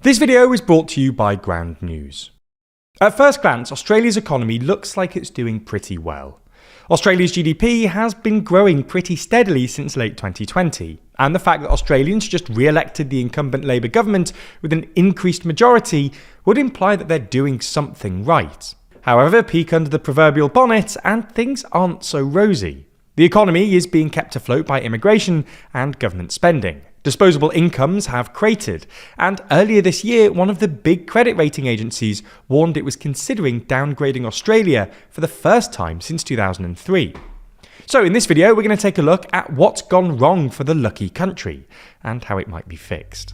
This video is brought to you by Ground News. At first glance, Australia's economy looks like it's doing pretty well. Australia's GDP has been growing pretty steadily since late 2020, and the fact that Australians just re-elected the incumbent Labour government with an increased majority would imply that they're doing something right. However, peek under the proverbial bonnet and things aren't so rosy. The economy is being kept afloat by immigration and government spending. Disposable incomes have cratered, and earlier this year, one of the big credit rating agencies warned it was considering downgrading Australia for the first time since 2003. So in this video, we're going to take a look at what's gone wrong for the lucky country, and how it might be fixed.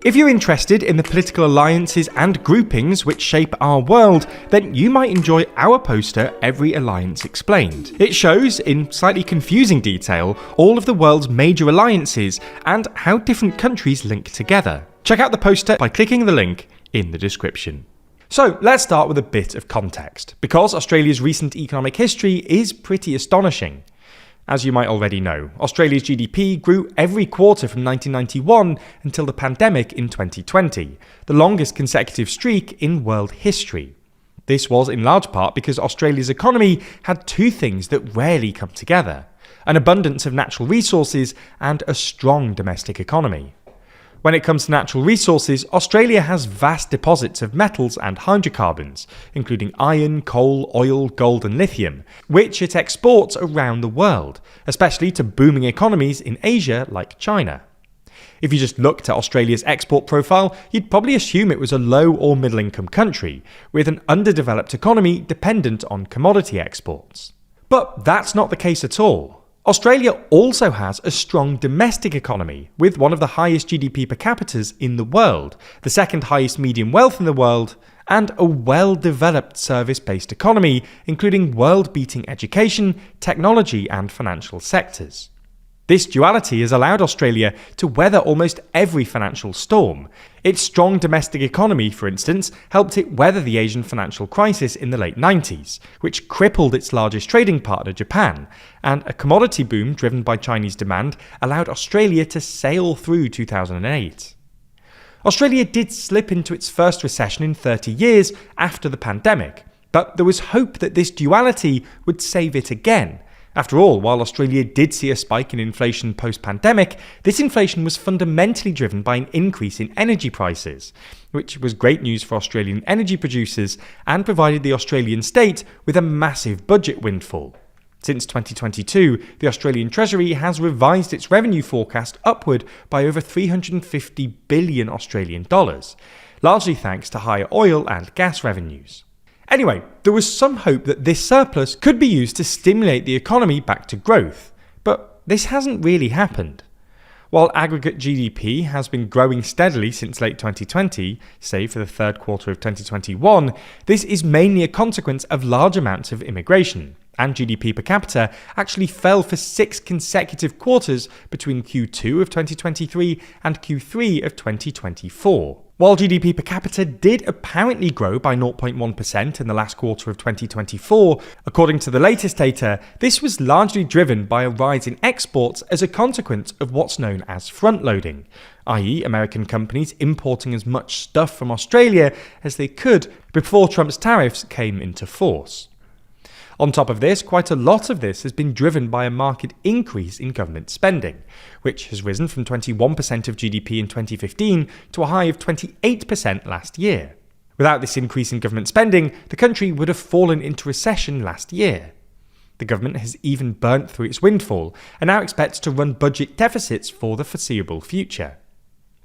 If you're interested in the political alliances and groupings which shape our world, then you might enjoy our poster, Every Alliance Explained. It shows, in slightly confusing detail, all of the world's major alliances and how different countries link together. Check out the poster by clicking the link in the description. So let's start with a bit of context, because Australia's recent economic history is pretty astonishing. As you might already know, Australia's GDP grew every quarter from 1991 until the pandemic in 2020, the longest consecutive streak in world history. This was in large part because Australia's economy had two things that rarely come together: an abundance of natural resources and a strong domestic economy. When it comes to natural resources, Australia has vast deposits of metals and hydrocarbons, including iron, coal, oil, gold and lithium, which it exports around the world, especially to booming economies in Asia like China. If you just looked at Australia's export profile, you'd probably assume it was a low or middle income country, with an underdeveloped economy dependent on commodity exports. But that's not the case at all. Australia also has a strong domestic economy, with one of the highest GDP per capita in the world, the second highest median wealth in the world, and a well-developed service-based economy, including world-beating education, technology and financial sectors. This duality has allowed Australia to weather almost every financial storm. Its strong domestic economy, for instance, helped it weather the Asian financial crisis in the late 90s, which crippled its largest trading partner, Japan, and a commodity boom driven by Chinese demand allowed Australia to sail through 2008. Australia did slip into its first recession in 30 years after the pandemic, but there was hope that this duality would save it again. After all, while Australia did see a spike in inflation post-pandemic, this inflation was fundamentally driven by an increase in energy prices, which was great news for Australian energy producers and provided the Australian state with a massive budget windfall. Since 2022, the Australian Treasury has revised its revenue forecast upward by over 350 billion Australian dollars, largely thanks to higher oil and gas revenues. Anyway, there was some hope that this surplus could be used to stimulate the economy back to growth, but this hasn't really happened. While aggregate GDP has been growing steadily since late 2020, save for the third quarter of 2021, this is mainly a consequence of large amounts of immigration, and GDP per capita actually fell for 6 consecutive quarters between Q2 of 2023 and Q3 of 2024. While GDP per capita did apparently grow by 0.1% in the last quarter of 2024, according to the latest data, this was largely driven by a rise in exports as a consequence of what's known as front-loading, i.e. American companies importing as much stuff from Australia as they could before Trump's tariffs came into force. On top of this, quite a lot of this has been driven by a marked increase in government spending, which has risen from 21% of GDP in 2015 to a high of 28% last year. Without this increase in government spending, the country would have fallen into recession last year. The government has even burnt through its windfall and now expects to run budget deficits for the foreseeable future.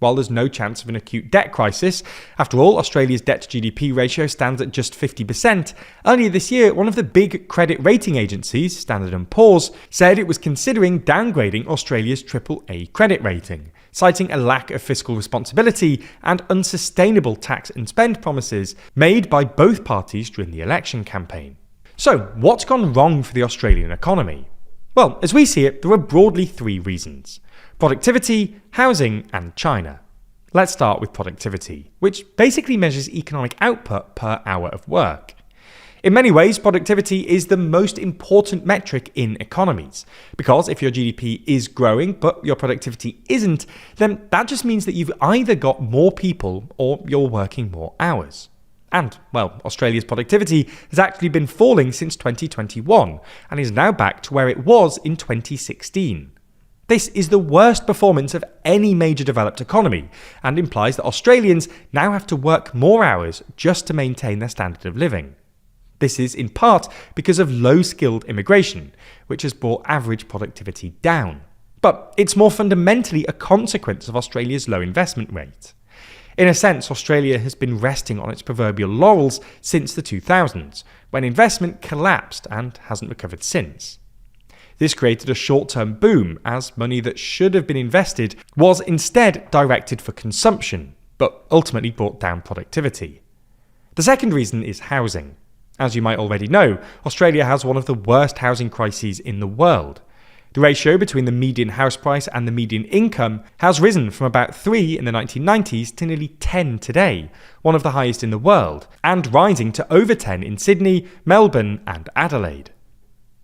While there's no chance of an acute debt crisis, after all, Australia's debt-to-GDP ratio stands at just 50%, earlier this year, one of the big credit rating agencies, Standard & Poor's, said it was considering downgrading Australia's AAA credit rating, citing a lack of fiscal responsibility and unsustainable tax and spend promises made by both parties during the election campaign. So, what's gone wrong for the Australian economy? Well, as we see it, there are broadly 3 reasons: productivity, housing, and China. Let's start with productivity, which basically measures economic output per hour of work. In many ways, productivity is the most important metric in economies, because if your GDP is growing but your productivity isn't, then that just means that you've either got more people or you're working more hours. And, well, Australia's productivity has actually been falling since 2021 and is now back to where it was in 2016. This is the worst performance of any major developed economy and implies that Australians now have to work more hours just to maintain their standard of living. This is in part because of low-skilled immigration, which has brought average productivity down. But it's more fundamentally a consequence of Australia's low investment rate. In a sense, Australia has been resting on its proverbial laurels since the 2000s, when investment collapsed and hasn't recovered since. This created a short-term boom, as money that should have been invested was instead directed for consumption, but ultimately brought down productivity. The second reason is housing. As you might already know, Australia has one of the worst housing crises in the world. The ratio between the median house price and the median income has risen from about 3 in the 1990s to nearly 10 today, one of the highest in the world, and rising to over 10 in Sydney, Melbourne and Adelaide.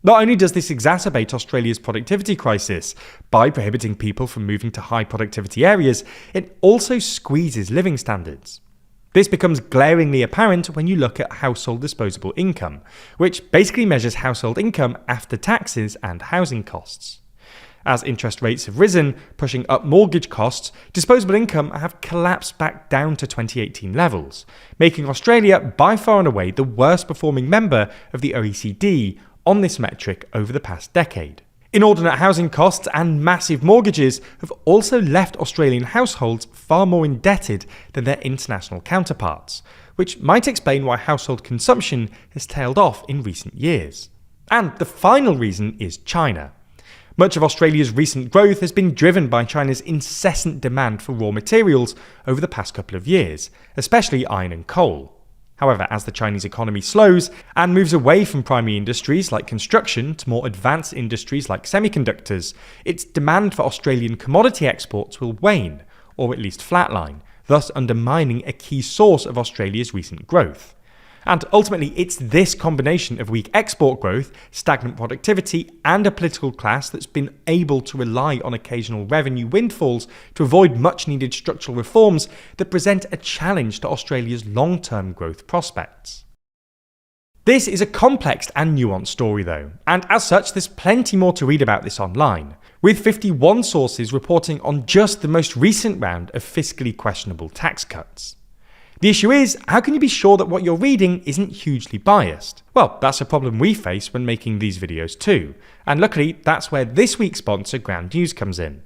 Not only does this exacerbate Australia's productivity crisis by prohibiting people from moving to high productivity areas, it also squeezes living standards. This becomes glaringly apparent when you look at household disposable income, which basically measures household income after taxes and housing costs. As interest rates have risen, pushing up mortgage costs, disposable income have collapsed back down to 2018 levels, making Australia by far and away the worst performing member of the OECD on this metric over the past decade. Inordinate housing costs and massive mortgages have also left Australian households far more indebted than their international counterparts, which might explain why household consumption has tailed off in recent years. And the final reason is China. Much of Australia's recent growth has been driven by China's incessant demand for raw materials over the past couple of years, especially iron and coal. However, as the Chinese economy slows and moves away from primary industries like construction to more advanced industries like semiconductors, its demand for Australian commodity exports will wane, or at least flatline, thus undermining a key source of Australia's recent growth. And ultimately, it's this combination of weak export growth, stagnant productivity, and a political class that's been able to rely on occasional revenue windfalls to avoid much-needed structural reforms that present a challenge to Australia's long-term growth prospects. This is a complex and nuanced story though, and as such there's plenty more to read about this online, with 51 sources reporting on just the most recent round of fiscally questionable tax cuts. The issue is, how can you be sure that what you're reading isn't hugely biased? Well, that's a problem we face when making these videos too, and luckily that's where this week's sponsor Ground News comes in.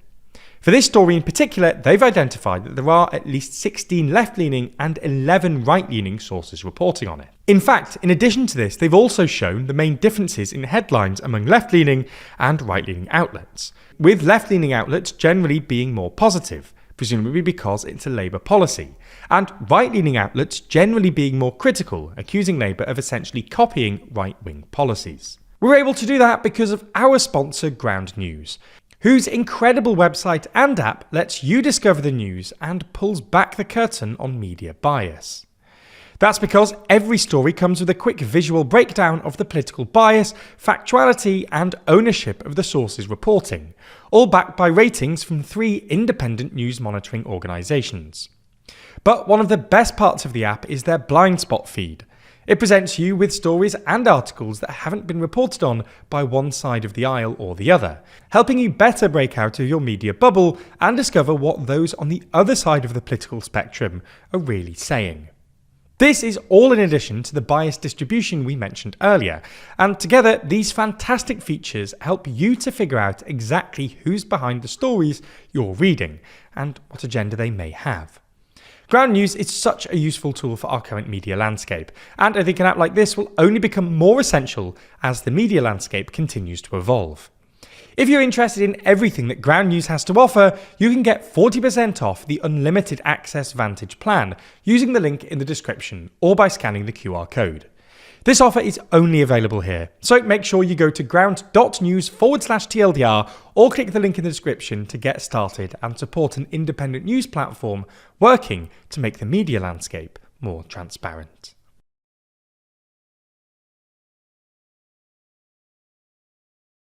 For this story in particular, they've identified that there are at least 16 left-leaning and 11 right-leaning sources reporting on it. In fact, in addition to this, they've also shown the main differences in headlines among left-leaning and right-leaning outlets, with left-leaning outlets generally being more positive, presumably because it's a Labour policy, and right-leaning outlets generally being more critical, accusing Labour of essentially copying right-wing policies. We're able to do that because of our sponsor Ground News, whose incredible website and app lets you discover the news and pulls back the curtain on media bias. That's because every story comes with a quick visual breakdown of the political bias, factuality, and ownership of the sources reporting, all backed by ratings from 3 independent news monitoring organisations. But one of the best parts of the app is their blind spot feed. It presents you with stories and articles that haven't been reported on by one side of the aisle or the other, helping you better break out of your media bubble and discover what those on the other side of the political spectrum are really saying. This is all in addition to the biased distribution we mentioned earlier, and together these fantastic features help you to figure out exactly who's behind the stories you're reading and what agenda they may have. Ground News is such a useful tool for our current media landscape, and I think an app like this will only become more essential as the media landscape continues to evolve. If you're interested in everything that Ground News has to offer, you can get 40% off the Unlimited Access Vantage plan using the link in the description or by scanning the QR code. This offer is only available here, so make sure you go to ground.news/TLDR or click the link in the description to get started and support an independent news platform working to make the media landscape more transparent.